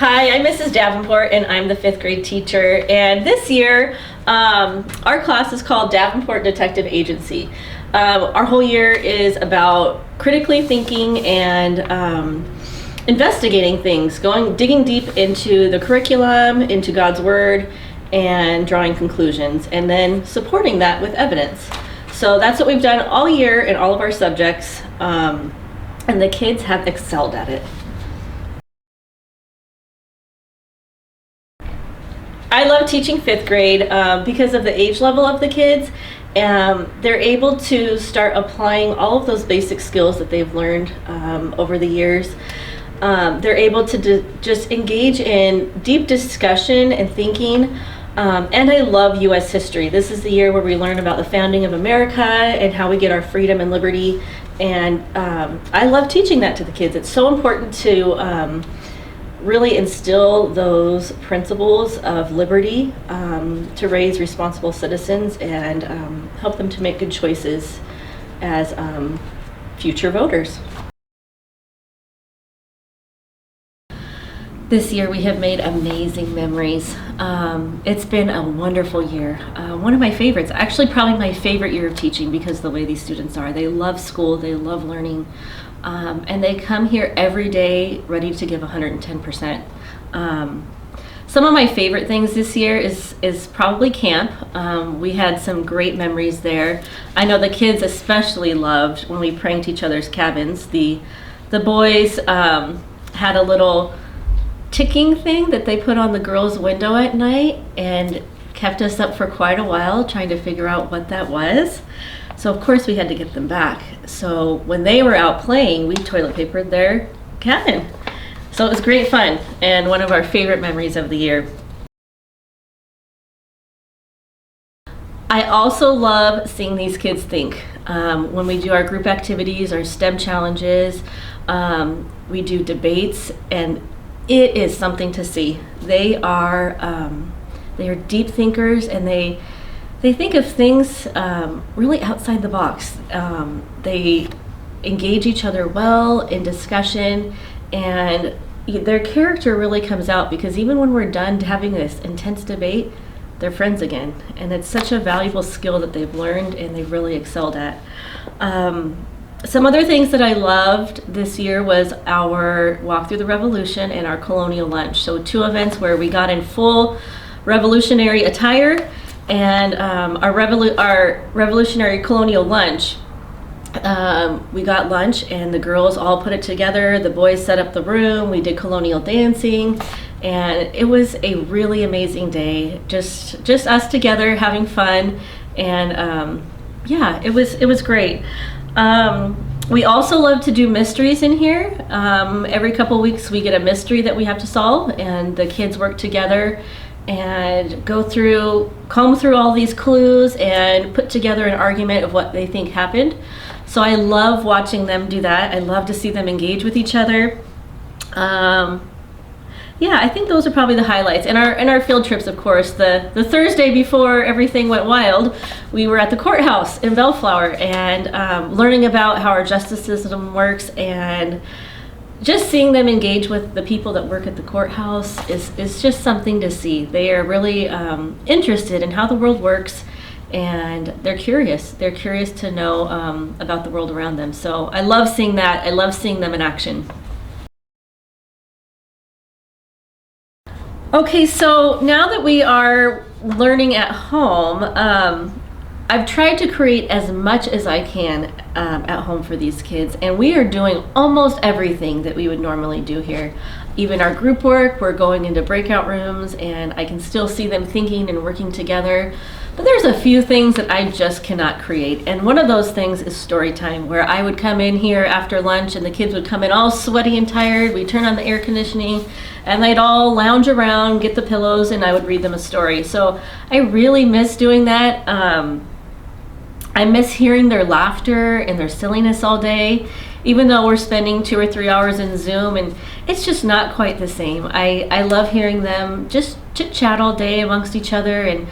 Hi, I'm Mrs. Davenport and I'm the 5th grade teacher, and this year our class is called Davenport Detective Agency. Our whole year is about critically thinking and investigating things, digging deep into the curriculum, into God's Word, and drawing conclusions, and then supporting that with evidence. So that's what we've done all year in all of our subjects, and the kids have excelled at it. I love teaching 5th grade because of the age level of the kids. They're able to start applying all of those basic skills that they've learned over the years. They're able to just engage in deep discussion and thinking. And I love U.S. history. This is the year where we learn about the founding of America and how we get our freedom and liberty. And I love teaching that to the kids. It's so important to really instill those principles of liberty, to raise responsible citizens and help them to make good choices as future voters. This year we have made amazing memories. It's been a wonderful year. One of my favorites, actually probably my favorite year of teaching, because of the way these students are. They love school, they love learning, and they come here every day ready to give 110%. Some of my favorite things this year is probably camp. We had some great memories there. I know the kids especially loved when we pranked each other's cabins. The boys had a little ticking thing that they put on the girls' window at night and kept us up for quite a while trying to figure out what that was. So of course we had to get them back. So when they were out playing, we toilet papered their cabin. So it was great fun and one of our favorite memories of the year. I also love seeing these kids think. When we do our group activities, our STEM challenges, we do debates, and it is something to see. They are deep thinkers, and they think of things really outside the box. They engage each other well in discussion, and their character really comes out, because even when we're done having this intense debate, they're friends again. And it's such a valuable skill that they've learned and they've really excelled at. Some other things that I loved this year was our walk through the Revolution and our colonial lunch. So 2 events where we got in full revolutionary attire, and our revolutionary colonial lunch. We got lunch and the girls all put it together. The boys set up the room. We did colonial dancing, and it was a really amazing day. Just us together having fun, and yeah, it was great. We also love to do mysteries in here. Every couple weeks we get a mystery that we have to solve, and the kids work together and comb through all these clues and put together an argument of what they think happened. So I love watching them do that. I love to see them engage with each other. Yeah, I think those are probably the highlights. And our field trips, of course. The Thursday before everything went wild, we were at the courthouse in Bellflower and learning about how our justice system works, and just seeing them engage with the people that work at the courthouse is just something to see. They are really interested in how the world works, and they're curious. They're curious to know about the world around them. So I love seeing that. I love seeing them in action. Okay, so now that we are learning at home, I've tried to create as much as I can at home for these kids, and we are doing almost everything that we would normally do here. Even our group work, we're going into breakout rooms, and I can still see them thinking and working together. But there's a few things that I just cannot create, and one of those things is story time, where I would come in here after lunch and the kids would come in all sweaty and tired. We'd turn on the air conditioning and they'd all lounge around, get the pillows, and I would read them a story. So I really miss doing that. I miss hearing their laughter and their silliness all day, even though we're spending 2 or 3 hours in Zoom, and it's just not quite the same. I love hearing them just chit-chat all day amongst each other, and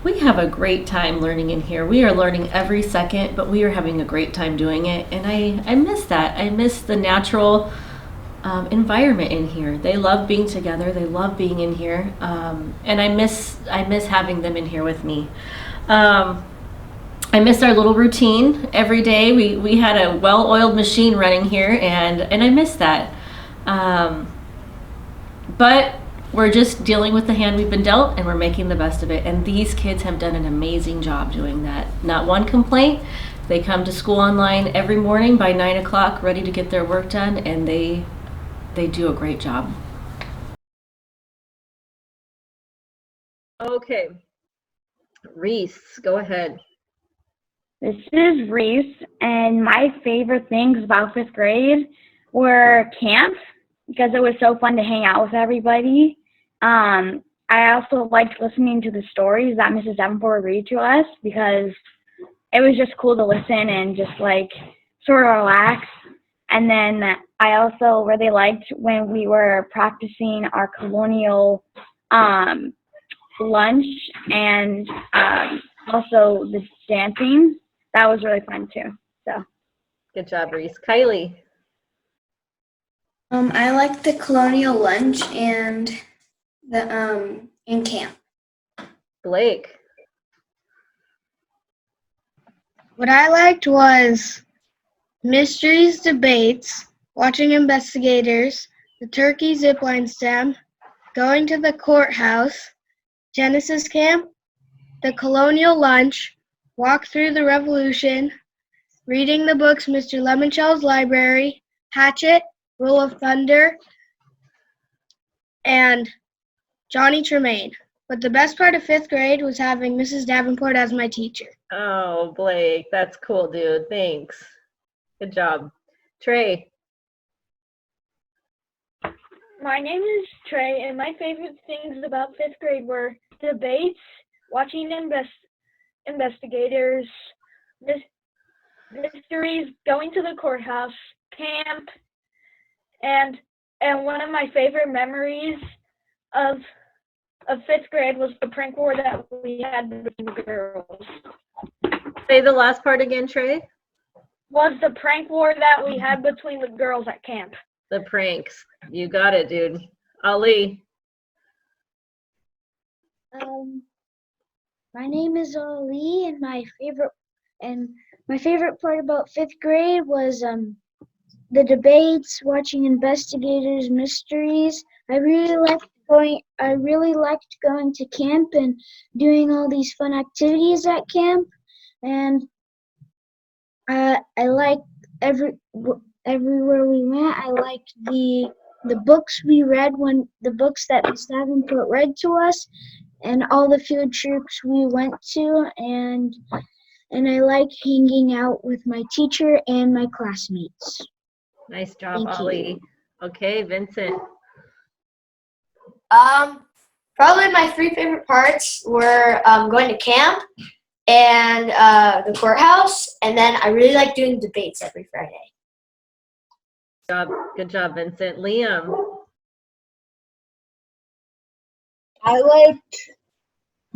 we have a great time learning in here. We are learning every second, but we are having a great time doing it, and I miss that. I miss the natural environment in here. They love being together. They love being in here, and I miss having them in here with me. I miss our little routine every day. We had a well-oiled machine running here, and I miss that. But we're just dealing with the hand we've been dealt, and we're making the best of it. And these kids have done an amazing job doing that. Not one complaint. They come to school online every morning by 9 o'clock, ready to get their work done, and they do a great job. Okay, Reese, go ahead. This is Reese, and my favorite things about fifth grade were camp because it was so fun to hang out with everybody. I also liked listening to the stories that Mrs. Davenport would read to us because it was just cool to listen and just like sort of relax. And then I also really liked when we were practicing our colonial lunch and also the dancing. That was really fun too. So good job, Reese. Kylie. I liked the colonial lunch and the in camp. Blake. What I liked was mysteries, debates, watching investigators, the turkey zipline stem, going to the courthouse, Genesis camp, the colonial lunch, walk through the revolution, reading the books Mr. Lemonshell's library, Hatchet, Rule of Thunder, and Johnny Tremaine. But the best part of fifth grade was having Mrs. Davenport as my teacher. Oh, Blake, that's cool, dude. Thanks. Good job. Trey. my name is Trey, and my favorite things about fifth grade were debates, watching investigators, mysteries, going to the courthouse, camp, and one of my favorite memories of fifth grade was the prank war that we had between the girls. Say the last part again, Trey. Was the prank war that we had between the girls at camp. The pranks. You got it, dude. Ali. My name is Ali, and my favorite part about fifth grade was the debates, watching investigators, mysteries. I really liked going to camp and doing all these fun activities at camp, and I liked everywhere we went. I liked the books we read, when the books that Miss Davenport read to us, and all the field trips we went to, and I like hanging out with my teacher and my classmates. Nice job, Ali. Okay, Vincent. Probably my three favorite parts were going to camp and the courthouse, and then I really like doing debates every Friday. Good job, Vincent. Liam. I liked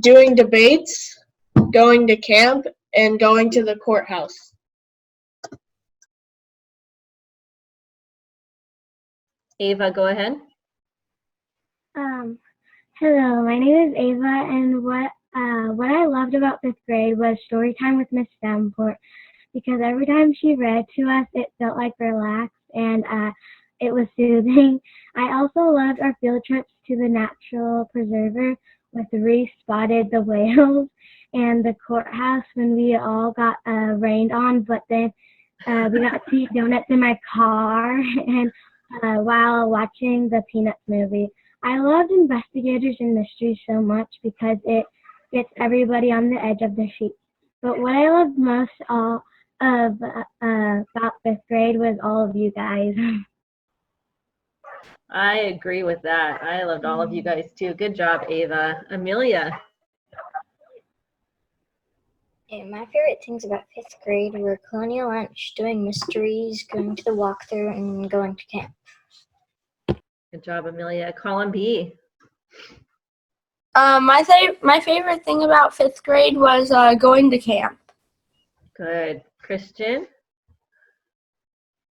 doing debates, going to camp, and going to the courthouse. Ava, go ahead. Hello, my name is Ava, and what I loved about fifth grade was story time with Miss Davenport, because every time she read to us, it felt like relaxed and it was soothing. I also loved our field trips to the natural preserver with Reese spotted the whales, and the courthouse when we all got rained on, but then we got to eat donuts in my car and while watching the Peanuts movie. I loved investigators and mysteries so much because it gets everybody on the edge of their seat. But what I loved most about fifth grade was all of you guys. I agree with that. I loved all of you guys too. Good job, Ava. Amelia. And my favorite things about fifth grade were colonial lunch, doing mysteries, going to the walkthrough, and going to camp. Good job, Amelia. Colin B. My favorite thing about fifth grade was going to camp. Good. Christian.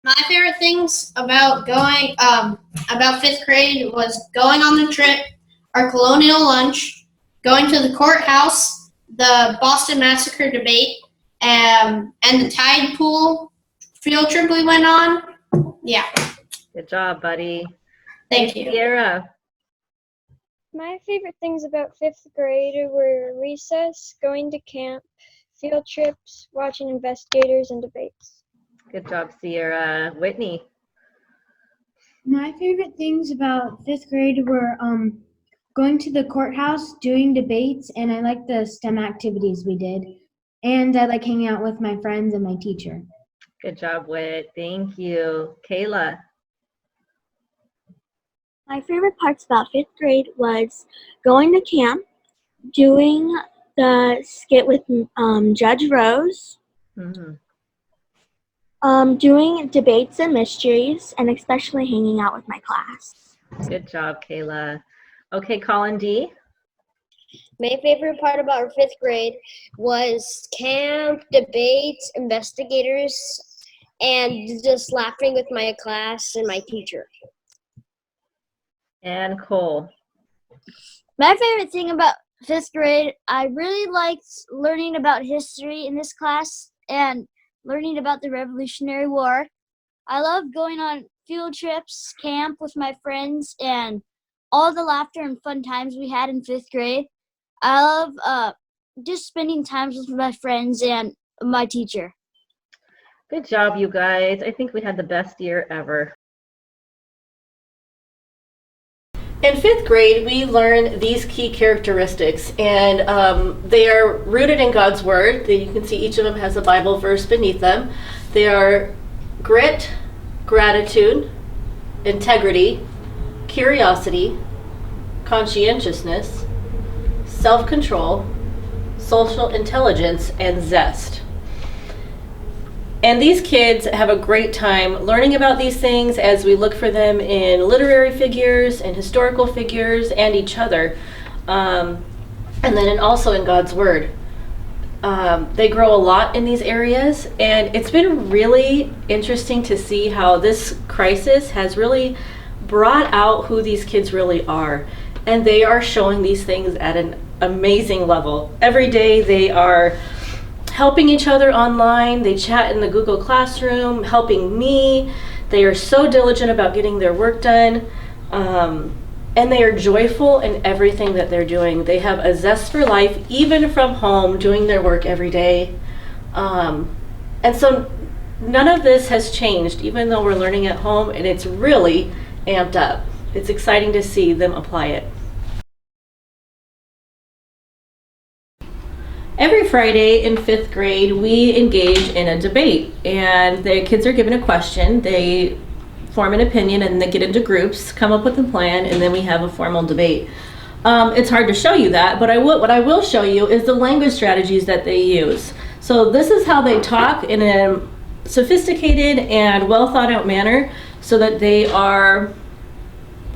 My favorite things about going about fifth grade was going on the trip, our colonial lunch, going to the courthouse, the Boston Massacre debate, and the tide pool field trip we went on. Yeah. Good job, buddy. Thank you. Sierra. My favorite things about fifth grade were recess, going to camp, field trips, watching investigators, and debates. Good job, Sierra. Whitney. My favorite things about fifth grade were going to the courthouse, doing debates, and I like the STEM activities we did. And I like hanging out with my friends and my teacher. Good job, Whit. Thank you. Kayla. My favorite parts about fifth grade was going to camp, doing the skit with Judge Rose, doing debates and mysteries, and especially hanging out with my class. Good job, Kayla. Okay, Colin D. My favorite part about our fifth grade was camp, debates, investigators, and just laughing with my class and my teacher. And Cole. My favorite thing about fifth grade, I really liked learning about history in this class and learning about the Revolutionary War. I love going on field trips, camp with my friends, and all the laughter and fun times we had in fifth grade. I love just spending time with my friends and my teacher. Good job, you guys. I think we had the best year ever. In fifth grade, we learn these key characteristics, and they are rooted in God's Word. You can see each of them has a Bible verse beneath them. They are grit, gratitude, integrity, curiosity, conscientiousness, self-control, social intelligence, and zest. And these kids have a great time learning about these things as we look for them in literary figures and historical figures and each other. And then also in God's Word. They grow a lot in these areas, and it's been really interesting to see how this crisis has really brought out who these kids really are. And they are showing these things at an amazing level. Every day they are helping each other online. They chat in the Google Classroom, helping me. They are so diligent about getting their work done. And they are joyful in everything that they're doing. They have a zest for life, even from home, doing their work every day. And so none of this has changed, even though we're learning at home, and it's really amped up. It's exciting to see them apply it. Every Friday in fifth grade, we engage in a debate, and the kids are given a question. They form an opinion, and they get into groups, come up with a plan, and then we have a formal debate. It's hard to show you that, but what I will show you is the language strategies that they use. So this is how they talk in a sophisticated and well thought out manner so that they are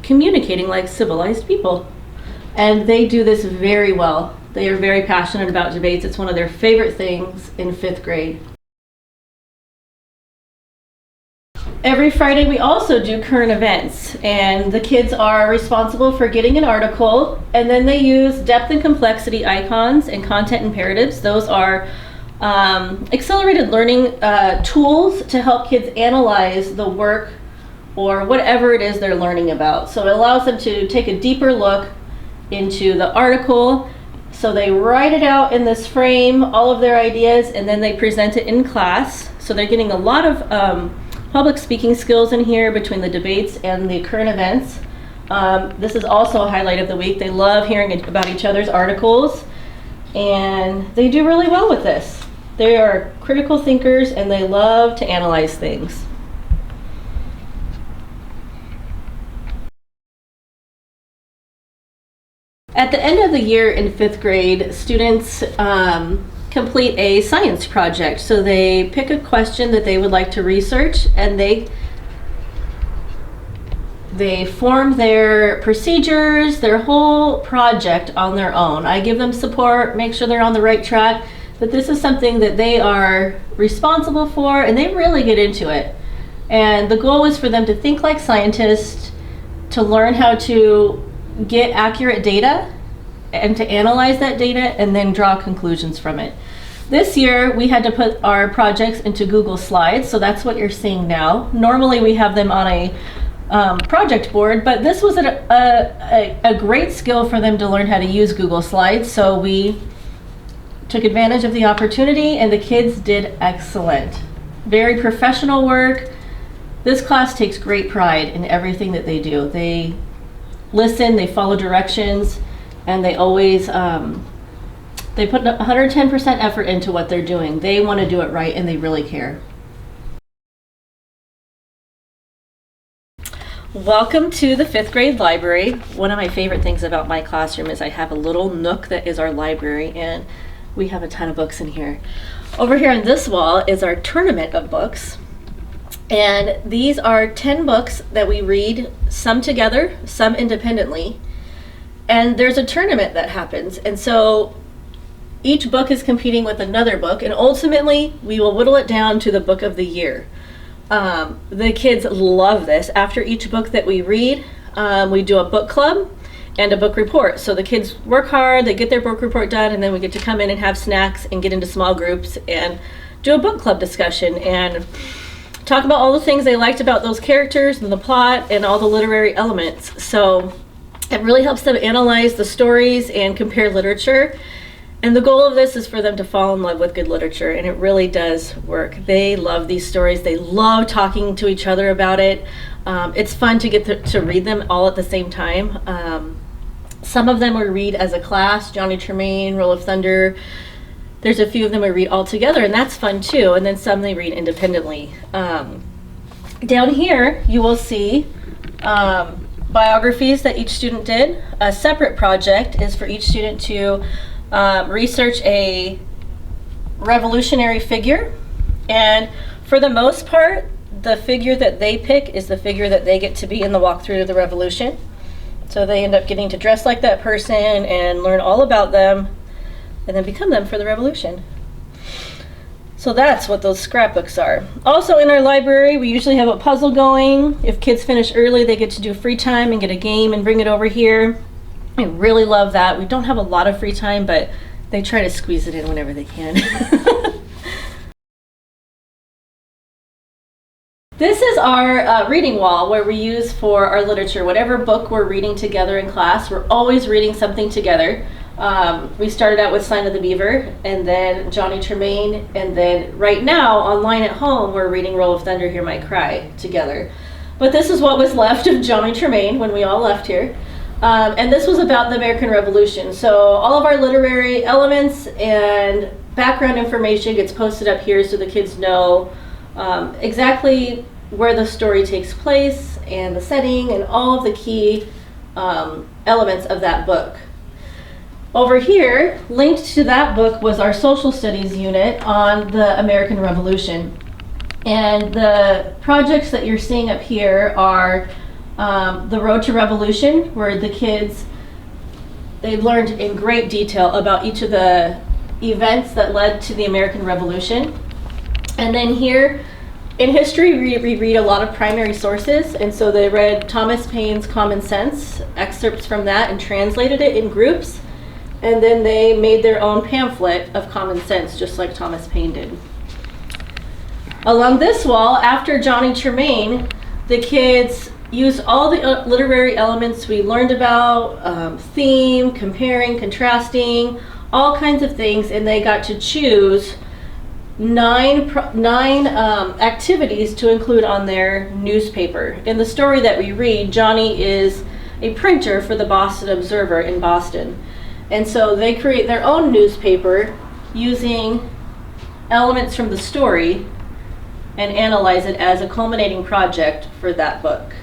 communicating like civilized people. And they do this very well. They are very passionate about debates. It's one of their favorite things in fifth grade. Every Friday we also do current events, and the kids are responsible for getting an article, and then they use depth and complexity icons and content imperatives. Those are accelerated learning tools to help kids analyze the work or whatever it is they're learning about. So it allows them to take a deeper look into the article. So they write it out in this frame, all of their ideas, and then they present it in class. So they're getting a lot of public speaking skills in here between the debates and the current events. This is also a highlight of the week. They love hearing about each other's articles, and they do really well with this. They are critical thinkers, and they love to analyze things. At the end of the year in fifth grade, students complete a science project. So they pick a question that they would like to research, and they form their procedures, their whole project on their own. I give them support, make sure they're on the right track, but this is something that they are responsible for, and they really get into it. And the goal is for them to think like scientists, to learn how to get accurate data and to analyze that data and then draw conclusions from it. This year, we had to put our projects into Google Slides, so that's what you're seeing now. Normally, we have them on a project board, but this was a great skill for them to learn how to use Google Slides, so we took advantage of the opportunity, and the kids did excellent. Very professional work. This class takes great pride in everything that they do. They listen, they follow directions, and they always they put 110% effort into what they're doing. They want to do it right, and they really care. Welcome to the 5th grade library. One of my favorite things about my classroom is I have a little nook that is our library, and we have a ton of books in here. Over here on this wall is our tournament of books. And these are 10 books that we read, some together, some independently. And there's a tournament that happens. And so each book is competing with another book, and ultimately we will whittle it down to the book of the year. The kids love this. After each book that we read, we do a book club and a book report. So the kids work hard, they get their book report done, and then we get to come in and have snacks and get into small groups and do a book club discussion and talk about all the things they liked about those characters and the plot and all the literary elements. So it really helps them analyze the stories and compare literature. And the goal of this is for them to fall in love with good literature, and it really does work. They love these stories. They love talking to each other about it. It's fun to get to read them all at the same time. Some of them we read as a class, Johnny Tremaine, Roll of Thunder. There's a few of them we read all together, and that's fun too. And then some they read independently. Down here, you will see biographies that each student did. A separate project is for each student to research a revolutionary figure, and for the most part, the figure that they pick is the figure that they get to be in the walkthrough of the revolution. So they end up getting to dress like that person and learn all about them and then become them for the revolution. So that's what those scrapbooks are. Also in our library, we usually have a puzzle going. If kids finish early, they get to do free time and get a game and bring it over here. I really love that. We don't have a lot of free time, but they try to squeeze it in whenever they can. This is our reading wall where we use for our literature. Whatever book we're reading together in class, we're always reading something together. We started out with Sign of the Beaver, and then Johnny Tremaine, and then right now, online at home, we're reading Roll of Thunder, Hear My Cry together. But this is what was left of Johnny Tremaine when we all left here. And this was about the American Revolution. So all of our literary elements and background information gets posted up here so the kids know exactly where the story takes place and the setting and all of the key elements of that book. Over here, linked to that book was our social studies unit on the American Revolution. And the projects that you're seeing up here are the Road to Revolution, where the kids, they learned in great detail about each of the events that led to the American Revolution. And then here in history, we read a lot of primary sources, and so they read Thomas Paine's Common Sense, excerpts from that, and translated it in groups. And then they made their own pamphlet of common sense, just like Thomas Paine did. Along this wall, after Johnny Tremaine, the kids used all the literary elements we learned about, theme, comparing, contrasting, all kinds of things, and they got to choose nine activities to include on their newspaper. In the story that we read, Johnny is a printer for the Boston Observer in Boston. And so they create their own newspaper using elements from the story and analyze it as a culminating project for that book.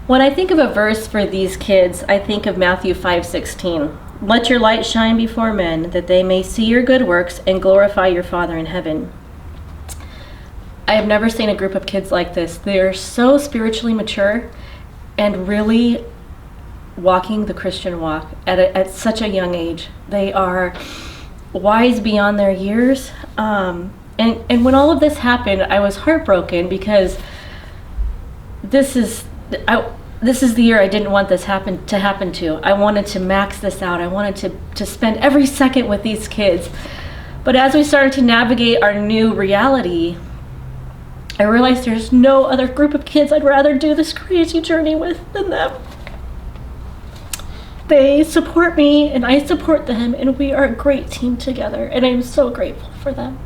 When I think of a verse for these kids, I think of Matthew 5:16. Let your light shine before men, that they may see your good works and glorify your Father in heaven. I have never seen a group of kids like this. They are so spiritually mature and really walking the Christian walk at such a young age. They are wise beyond their years. And when all of this happened, I was heartbroken because this is the year I didn't want this to happen to. I wanted to max this out. I wanted to spend every second with these kids. But as we started to navigate our new reality, I realized there's no other group of kids I'd rather do this crazy journey with than them. They support me and I support them, and we are a great team together, and I'm so grateful for them.